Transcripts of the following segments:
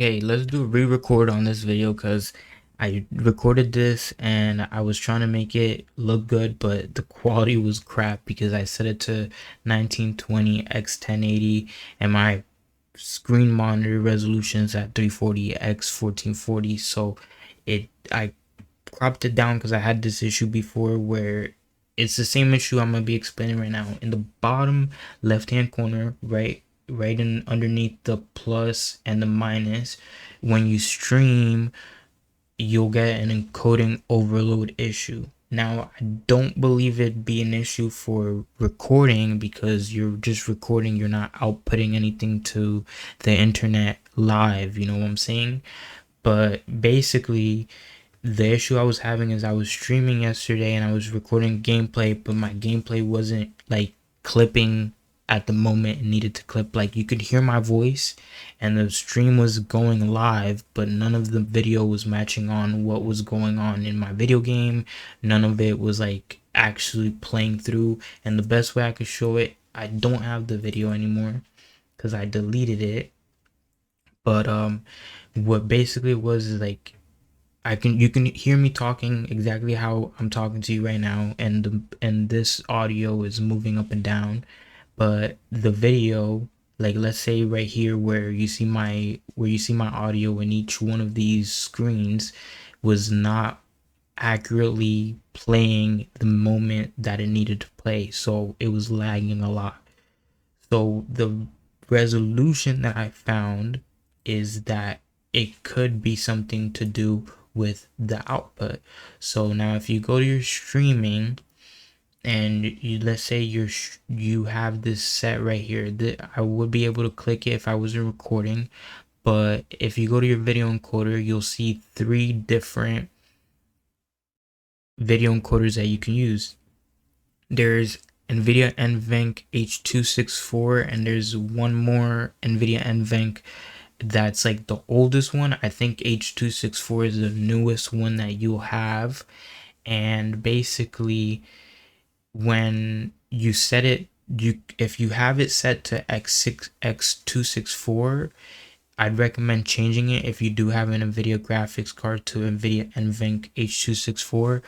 Okay, let's do a re-record on this video because I recorded this and I was trying to make it look good, but the quality was crap because I set it to 1920 x 1080 and my screen monitor resolution's at 340 x 1440. So I cropped it down because I had this issue before where it's the same issue I'm gonna be explaining right now. In the bottom left hand corner, right in underneath the plus and the minus, when you stream, you'll get an encoding overload issue. Now, I don't believe it'd be an issue for recording because you're just recording, you're not outputting anything to the internet live, you know what I'm saying? But basically, the issue I was having is I was streaming yesterday and I was recording gameplay, but my gameplay wasn't like clipping at the moment it needed to clip. Like you could hear my voice and the stream was going live, but none of the video was matching on what was going on in my video game. None of it was like actually playing through. And the best way I could show it, I don't have the video anymore because I deleted it. But what basically was is like you can hear me talking exactly how I'm talking to you right now, and this audio is moving up and down, but the video, like let's say right here where you see my audio in each one of these screens, was not accurately playing the moment that it needed to play, so it was lagging a lot. So the resolution that I found is that it could be something to do with the output. So now if you go to your streaming and let's say you have this set right here, that I would be able to click it if I wasn't recording, but if you go to your video encoder, you'll see three different video encoders that you can use. There's NVIDIA NVENC H264 and there's one more NVIDIA NVENC that's like the oldest one. I think H264 is the newest one that you'll have. And basically when you set it, if you have it set to X264, I'd recommend changing it if you do have an NVIDIA graphics card to NVIDIA NVENC H264,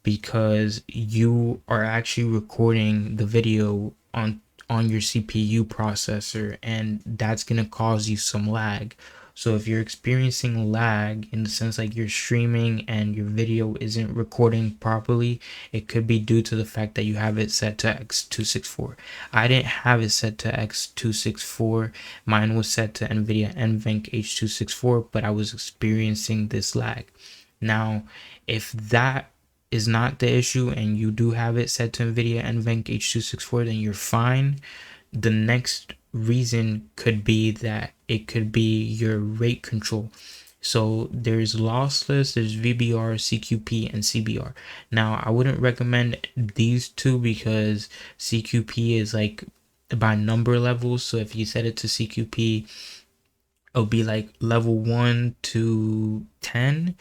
because you are actually recording the video on your CPU processor, and that's going to cause you some lag. So if you're experiencing lag in the sense like you're streaming and your video isn't recording properly, it could be due to the fact that you have it set to X264. I didn't have it set to X264. Mine was set to NVIDIA NVENC H264, but I was experiencing this lag. Now, if that is not the issue and you do have it set to NVIDIA NVENC H264, then you're fine. The next reason could be that it could be your rate control. So there's lossless, there's VBR, CQP, and CBR. Now I wouldn't recommend these two because CQP is like by number levels. So if you set it to CQP, it'll be like level 1 to 10,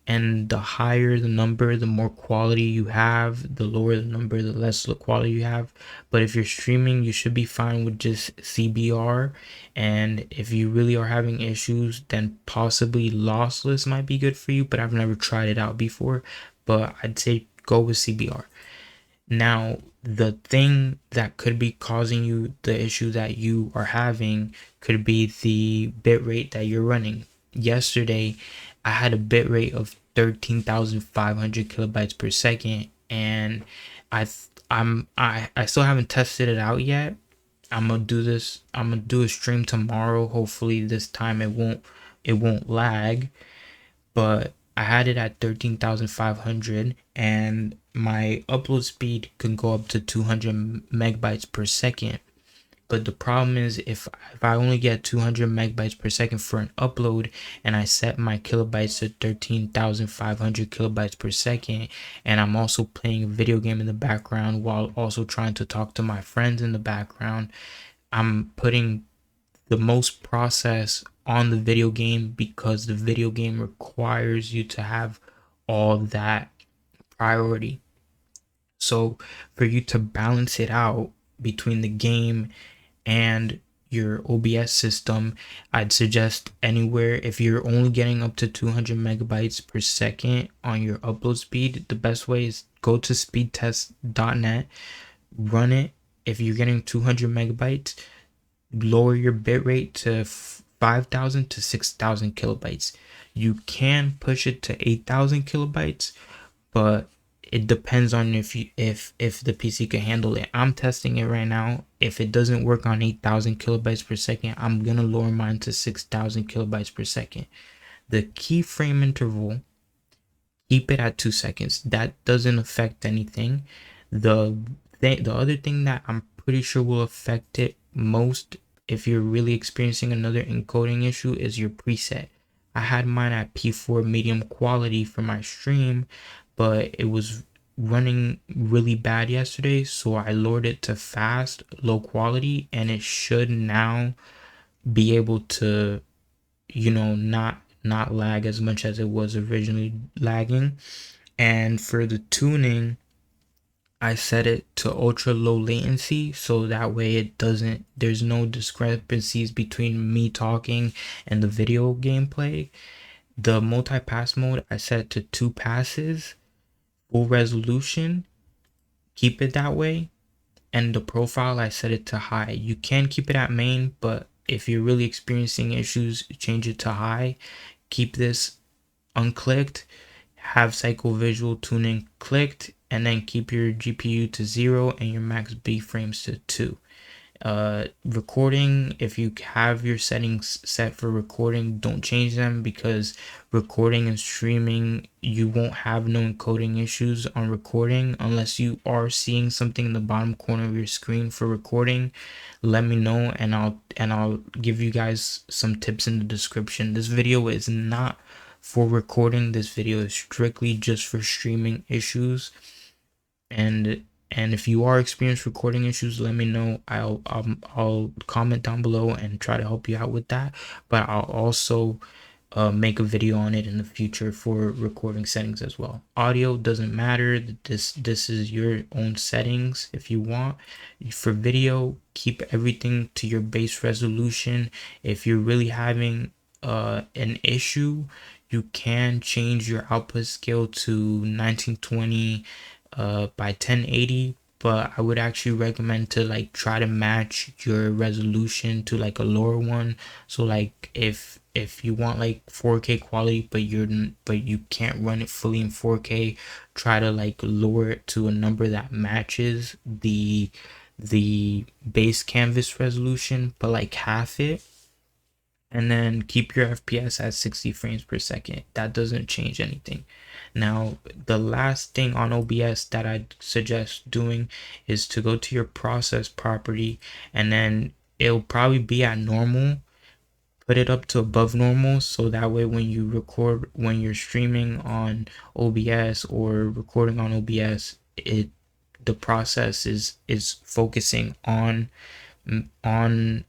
and the higher the number, the more quality you have. The lower the number, the less quality you have. But if you're streaming, you should be fine with just CBR. And if you really are having issues, then possibly lossless might be good for you, but I've never tried it out before. But I'd say go with CBR. Now, the thing that could be causing you the issue that you are having could be the bitrate that you're running. Yesterday, I had a bitrate of 13,500 kilobytes per second, and I still haven't tested it out yet. I'm gonna do this. I'm gonna do a stream tomorrow. Hopefully, this time it won't lag, but I had it at 13,500 and my upload speed can go up to 200 megabytes per second. But the problem is if I only get 200 megabytes per second for an upload and I set my kilobytes to 13,500 kilobytes per second, and I'm also playing a video game in the background while also trying to talk to my friends in the background, I'm putting the most process on the video game because the video game requires you to have all that priority. So for you to balance it out between the game and your OBS system, I'd suggest anywhere, if you're only getting up to 200 megabytes per second on your upload speed, the best way is go to speedtest.net, run it. If you're getting 200 megabytes, lower your bitrate to 5,000 to 6,000 kilobytes. You can push it to 8,000 kilobytes, but it depends on if the PC can handle it. I'm testing it right now. If it doesn't work on 8,000 kilobytes per second, I'm gonna lower mine to 6,000 kilobytes per second. The keyframe interval, keep it at 2 seconds. That doesn't affect anything. The other thing that I'm pretty sure will affect it most if you're really experiencing another encoding issue is your preset. I had mine at P4 medium quality for my stream, but it was running really bad yesterday, so I lowered it to fast low quality, and it should now be able to, not lag as much as it was originally lagging. And for the tuning, I set it to ultra low latency, so that way there's no discrepancies between me talking and the video gameplay. The multi-pass mode, I set to 2 passes, full resolution, keep it that way. And the profile, I set it to high. You can keep it at main, but if you're really experiencing issues, change it to high. Keep this unclicked, have cycle visual tuning clicked, and then keep your GPU to 0 and your max B frames to 2. Recording, if you have your settings set for recording, don't change them, because recording and streaming, you won't have no encoding issues on recording unless you are seeing something in the bottom corner of your screen. For recording, let me know, and I'll give you guys some tips in the description. This video is not for recording. This video is strictly just for streaming issues. And if you are experiencing recording issues, let me know. I'll comment down below and try to help you out with that. But I'll also make a video on it in the future for recording settings as well. Audio doesn't matter. This is your own settings if you want. For video, keep everything to your base resolution. If you're really having an issue, you can change your output scale to 1920 by 1080, but I would actually recommend to like try to match your resolution to like a lower one. So like if you want like 4K quality, but you can't run it fully in 4K, try to like lower it to a number that matches the base canvas resolution, but like half it. And then keep your FPS at 60 frames per second. That doesn't change anything. Now, the last thing on OBS that I'd suggest doing is to go to your process property, and then it'll probably be at normal. Put it up to above normal, so that way when you record, when you're streaming on OBS or recording on OBS, the process is focusing on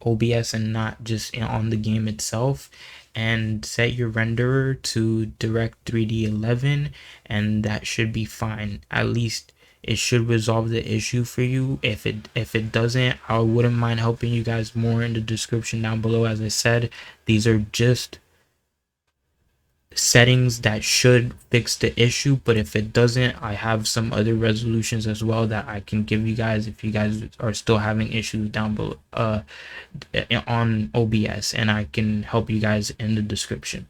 OBS and not just on the game itself. And set your renderer to direct 3D 11, and that should be fine. At least it should resolve the issue for you. If it doesn't, I wouldn't mind helping you guys more in the description down below. As I said, these are just settings that should fix the issue, but if it doesn't, I have some other resolutions as well that I can give you guys if you guys are still having issues down below on OBS, and I can help you guys in the description.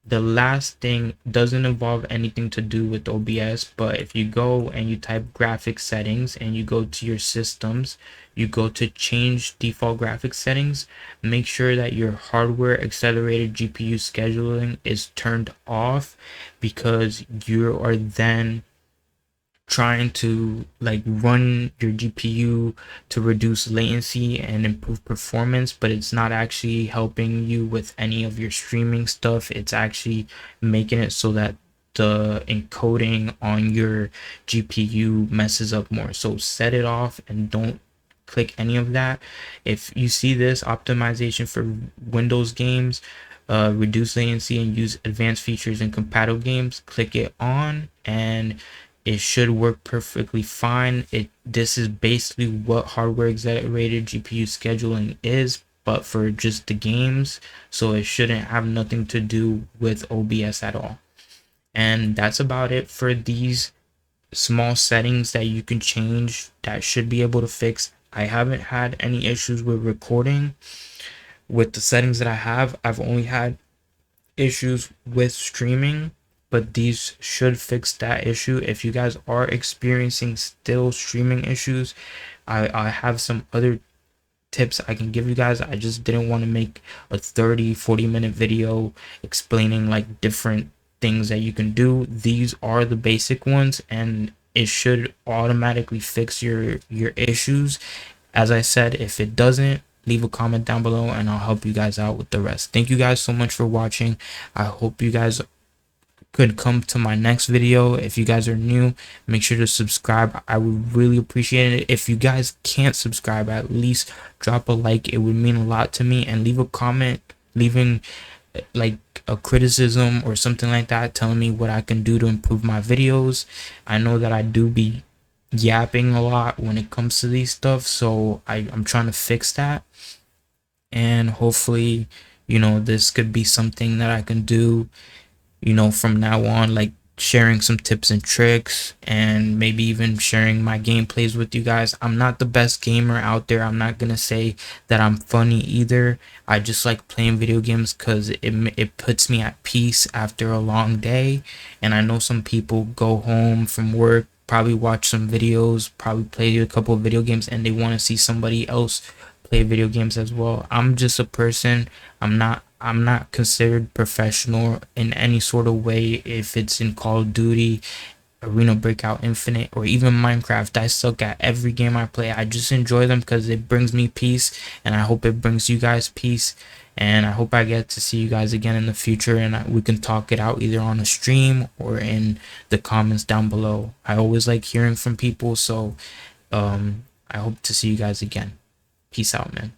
The last thing doesn't involve anything to do with OBS, but if you go and you type graphics settings and you go to your systems, you go to change default graphics settings, make sure that your hardware accelerated GPU scheduling is turned off, because you are then trying to like run your GPU to reduce latency and improve performance, but it's not actually helping you with any of your streaming stuff. It's actually making it so that the encoding on your GPU messes up more. So set it off and don't click any of that. If you see this optimization for Windows games, reduce latency and use advanced features in compatible games, click it on, and it should work perfectly fine. This is basically what hardware accelerated GPU scheduling is, but for just the games, so it shouldn't have nothing to do with OBS at all. And that's about it for these small settings that you can change that should be able to fix. I haven't had any issues with recording with the settings that I have. I've only had issues with streaming, but these should fix that issue. If you guys are experiencing still streaming issues, I have some other tips I can give you guys. I just didn't want to make a 30-40 minute video explaining like different things that you can do. These are the basic ones, and it should automatically fix your issues. As I said, if it doesn't, leave a comment down below and I'll help you guys out with the rest. Thank you guys so much for watching. I hope you guys could come to my next video. If you guys are new, make sure to subscribe. I would really appreciate it. If you guys can't subscribe, at least drop a like. It would mean a lot to me. And leave a comment, leaving like a criticism or something like that, telling me what I can do to improve my videos. I know that I do be yapping a lot when it comes to these stuff, so I'm trying to fix that. And hopefully, this could be something that I can do, from now on, like sharing some tips and tricks and maybe even sharing my gameplays with you guys. I'm not the best gamer out there. I'm not gonna say that I'm funny either. I just like playing video games because it puts me at peace after a long day. And I know some people go home from work, probably watch some videos, probably play a couple of video games, and they want to see somebody else play video games as well. I'm just a person. I'm not considered professional in any sort of way. If it's in Call of Duty, Arena Breakout Infinite, or even Minecraft, I suck at every game I play. I just enjoy them because it brings me peace, and I hope it brings you guys peace. And I hope I get to see you guys again in the future, and we can talk it out either on a stream or in the comments down below. I always like hearing from people, so I hope to see you guys again. Peace out, man.